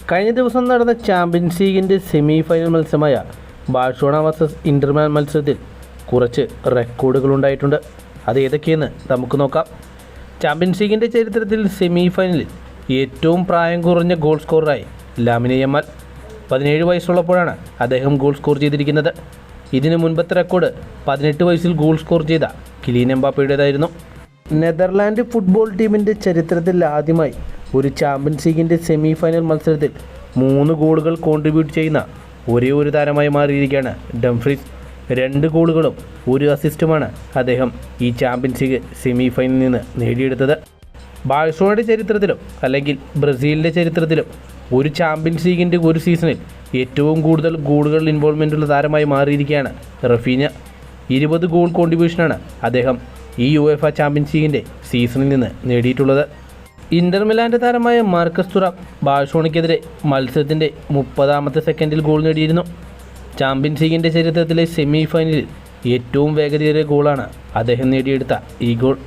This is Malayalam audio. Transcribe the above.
കഴിഞ്ഞ ദിവസം നടന്ന ചാമ്പ്യൻസ് ലീഗിൻ്റെ സെമി ഫൈനൽ മത്സരമായ ബാഴ്സലോണ വേഴ്സസ് ഇന്റർ മിലാൻ മത്സരത്തിൽ കുറച്ച് റെക്കോർഡുകളുണ്ടായിട്ടുണ്ട്. അത് ഏതൊക്കെയെന്ന് നമുക്ക് നോക്കാം. ചാമ്പ്യൻസ് ലീഗിൻ്റെ ചരിത്രത്തിൽ സെമി ഫൈനലിൽ ഏറ്റവും പ്രായം കുറഞ്ഞ ഗോൾ സ്കോററായി ലാമിനെ യമാൽ. 17 വയസ്സുള്ളപ്പോഴാണ് അദ്ദേഹം ഗോൾ സ്കോർ ചെയ്തിരിക്കുന്നത്. ഇതിന് മുൻപത്തെ റെക്കോർഡ് 18 വയസ്സിൽ ഗോൾ സ്കോർ ചെയ്ത കിലിയൻ എംബാപ്പയുടേതായിരുന്നു. നെതർലാൻഡ് ഫുട്ബോൾ ടീമിൻ്റെ ചരിത്രത്തിൽ ആദ്യമായി ഒരു ചാമ്പ്യൻസ് ലീഗിൻ്റെ സെമി ഫൈനൽ മത്സരത്തിൽ 3 ഗോളുകൾ കോൺട്രിബ്യൂട്ട് ചെയ്യുന്ന ഒരേ ഒരു താരമായി മാറിയിരിക്കുകയാണ് ഡംഫ്രീസ്. 2 ഗോളുകളും 1 അസിസ്റ്റുമാണ് അദ്ദേഹം ഈ ചാമ്പ്യൻസ് ലീഗ് സെമി ഫൈനലിൽ നിന്ന് നേടിയെടുത്തത്. ബാഴ്സലോണയുടെ ചരിത്രത്തിലും അല്ലെങ്കിൽ ബ്രസീലിൻ്റെ ചരിത്രത്തിലും ഒരു ചാമ്പ്യൻസ് ലീഗിൻ്റെ ഒരു സീസണിൽ ഏറ്റവും കൂടുതൽ ഗോളുകൾ ഇൻവോൾവ്മെൻറ്റുള്ള താരമായി മാറിയിരിക്കുകയാണ് റഫീഞ്ഞ. 20 ഗോൾ കോൺട്രിബ്യൂഷനാണ് അദ്ദേഹം ഈ യുവേഫ ചാമ്പ്യൻസ് ലീഗിൻ്റെ സീസണിൽ നിന്ന് നേടിയിട്ടുള്ളത്. ഇന്റർ മിലാൻ്റെ താരമായ മാർക്കസ് തുറാം ബാഴ്സലോണയ്ക്കെതിരെ മത്സരത്തിൻ്റെ 30ാമത്തെ സെക്കൻഡിൽ ഗോൾ നേടിയിരുന്നു. ചാമ്പ്യൻസ് ലീഗിൻ്റെ ചരിത്രത്തിലെ സെമി ഫൈനലിൽ ഏറ്റവും വേഗതയേറിയ ഗോളാണ് അദ്ദേഹം നേടിയെടുത്ത ഈ ഗോൾ.